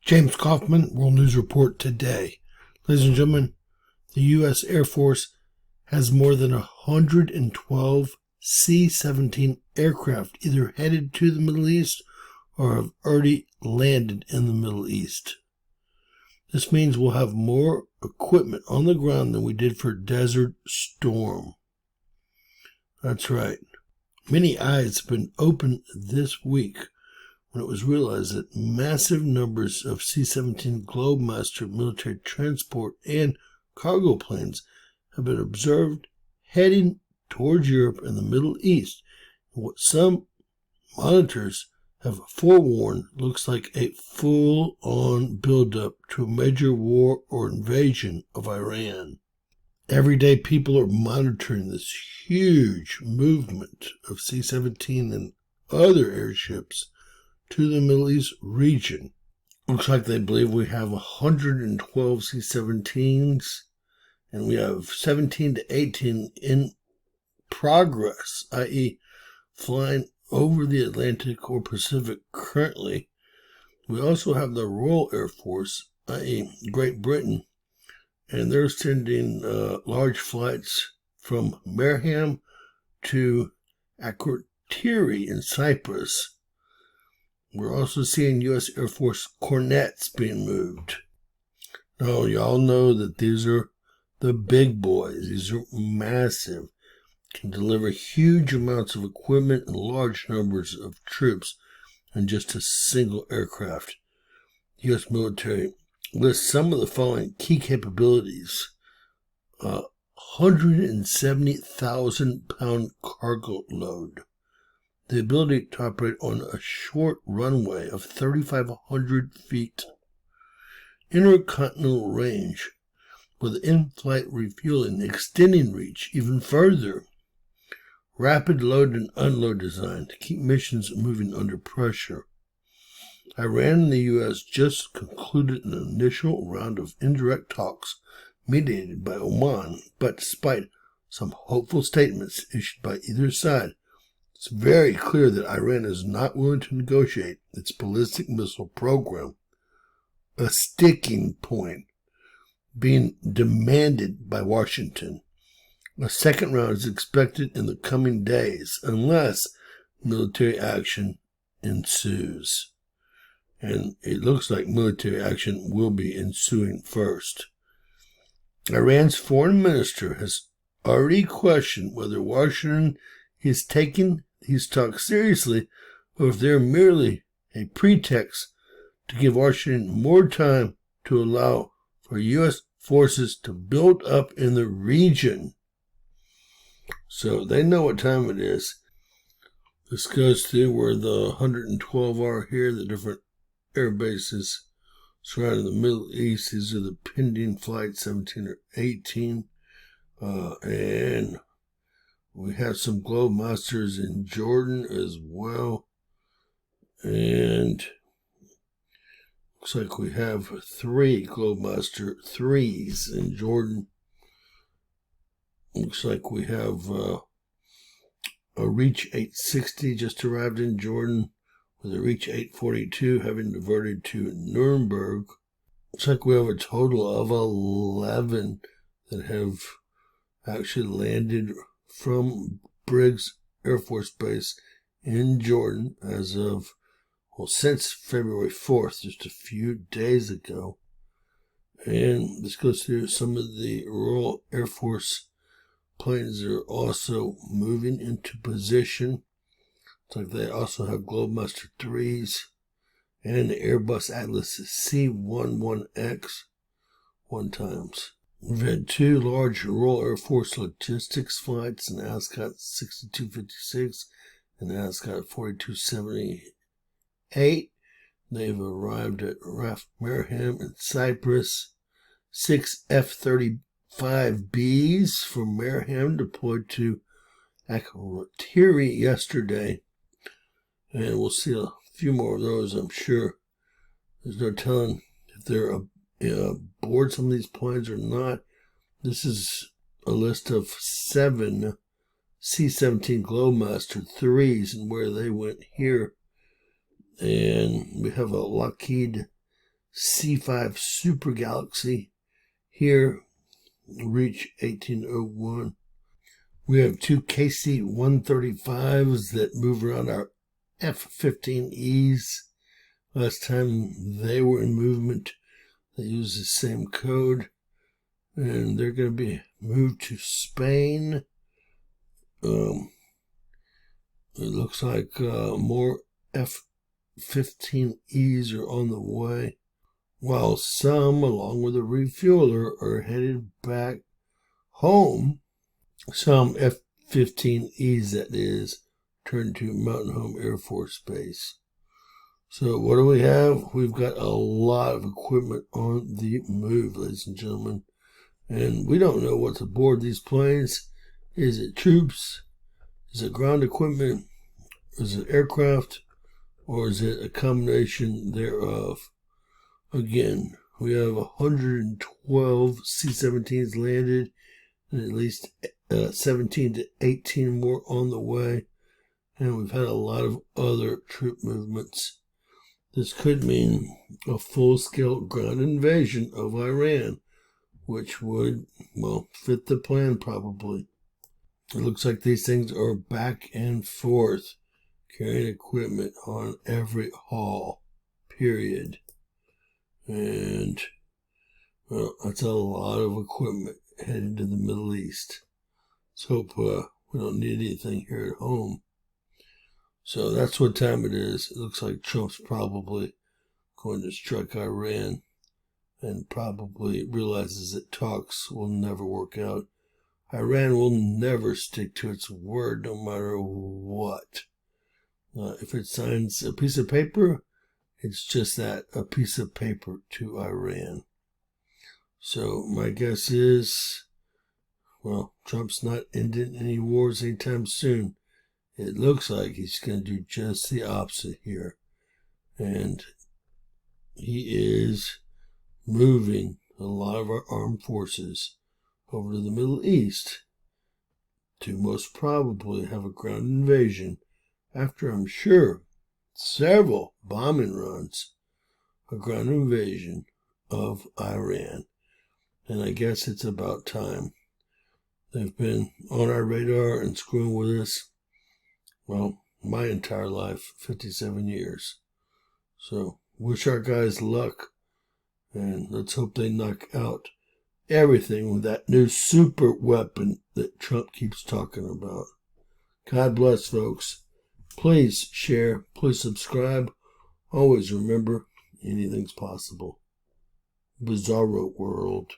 James Kaufman, World News Report today. Ladies and gentlemen, the U.S. Air Force has more than 112 C-17 aircraft either headed to the Middle East or have already landed in the Middle East. This means we'll have more equipment on the ground than we did for Desert Storm. That's right. Many eyes have been opened this week when it was realized that massive numbers of C-17 globemaster military transport and cargo planes have been observed heading towards Europe and the Middle East. What some monitors have forewarned looks like a full-on buildup to a major war or invasion of Iran. Every day people are monitoring this huge movement of C-17 and other airships to the Middle East region. Looks like they believe we have 112 C-17s and we have 17 to 18 in progress, i.e. flying over the Atlantic or Pacific currently. We also have the Royal Air Force, i.e. Great Britain, and they're sending large flights from Marham to Akrotiri in Cyprus. We're also seeing U.S. Air Force Cornets being moved. Now, y'all know that these are the big boys. These are massive, can deliver huge amounts of equipment and large numbers of troops in just a single aircraft. The U.S. military lists some of the following key capabilities. 170,000-pound cargo load. The ability to operate on a short runway of 3,500 feet. Intercontinental range with in-flight refueling extending reach even further. Rapid load and unload design to keep missions moving under pressure. Iran and the U.S. just concluded an initial round of indirect talks mediated by Oman, but despite some hopeful statements issued by either side, it's very clear that Iran is not willing to negotiate its ballistic missile program, a sticking point being demanded by Washington. A second round is expected in the coming days unless military action ensues. And it looks like military action will be ensuing first. Iran's foreign minister has already questioned whether Washington is taking these talks seriously or if they're merely a pretext to give Washington more time to allow for U.S. forces to build up in the region. So they know what time it is. This goes through where the 112 are here, the different air bases surrounding the Middle East. These are the pending flights, 17 or 18. And we have some globemasters in Jordan as well. And looks like we have 3 globemaster 3s in Jordan. Looks like we have a Reach 860 just arrived in Jordan, with a Reach 842 having diverted to Nuremberg. Looks like we have a total of 11 that have actually landed from Briggs Air Force Base in Jordan as of, since February 4th, just a few days ago. And this goes through some of the Royal Air Force planes are also moving into position. It's like they also have Globemaster 3s and the Airbus Atlas C-11X one times. We've had 2 large Royal Air Force logistics flights, an Ascot 6256 and an Ascot 4278. They've arrived at Ras Marham in Cyprus. 6 F-35Bs from Marham deployed to Akrotiri yesterday. And we'll see a few more of those, I'm sure. There's no telling if they're aboard some of these planes or not. This is a list of 7 C-17 Globemaster 3s and where they went here. And we have a Lockheed C5 super galaxy. Here, reach 1801. We have two KC-135s that move around our F-15Es. Last time they were in movement, they use the same code, and they're going to be moved to Spain. It looks like more F-15Es are on the way, while some, along with a refueler, are headed back home. Some F-15Es, that is, turned to Mountain Home Air Force Base. So what do we have? We've got a lot of equipment on the move, ladies and gentlemen. And we don't know what's aboard these planes. Is it troops? Is it ground equipment? Is it aircraft? Or is it a combination thereof? Again, we have 112 C-17s landed, and at least 17 to 18 more on the way. And we've had a lot of other troop movements. This could mean a full-scale ground invasion of Iran, which would, well, fit the plan probably. It looks like these things are back and forth, carrying equipment on every haul, period. And, well, that's a lot of equipment headed to the Middle East. Let's hope we don't need anything here at home. So that's what time it is. It looks like Trump's probably going to strike Iran and probably realizes that talks will never work out. Iran will never stick to its word no matter what. If it signs a piece of paper, it's just that, a piece of paper to Iran. So my guess is, well, Trump's not ending any wars anytime soon. It looks like he's going to do just the opposite here. And he is moving a lot of our armed forces over to the Middle East to most probably have a ground invasion after, I'm sure, several bombing runs, a ground invasion of Iran. And I guess it's about time. They've been on our radar and screwing with us, well, my entire life, 57 years. So, wish our guys luck, and let's hope they knock out everything with that new super weapon that Trump keeps talking about. God bless, folks. Please share, please subscribe. Always remember, anything's possible. Bizarro world.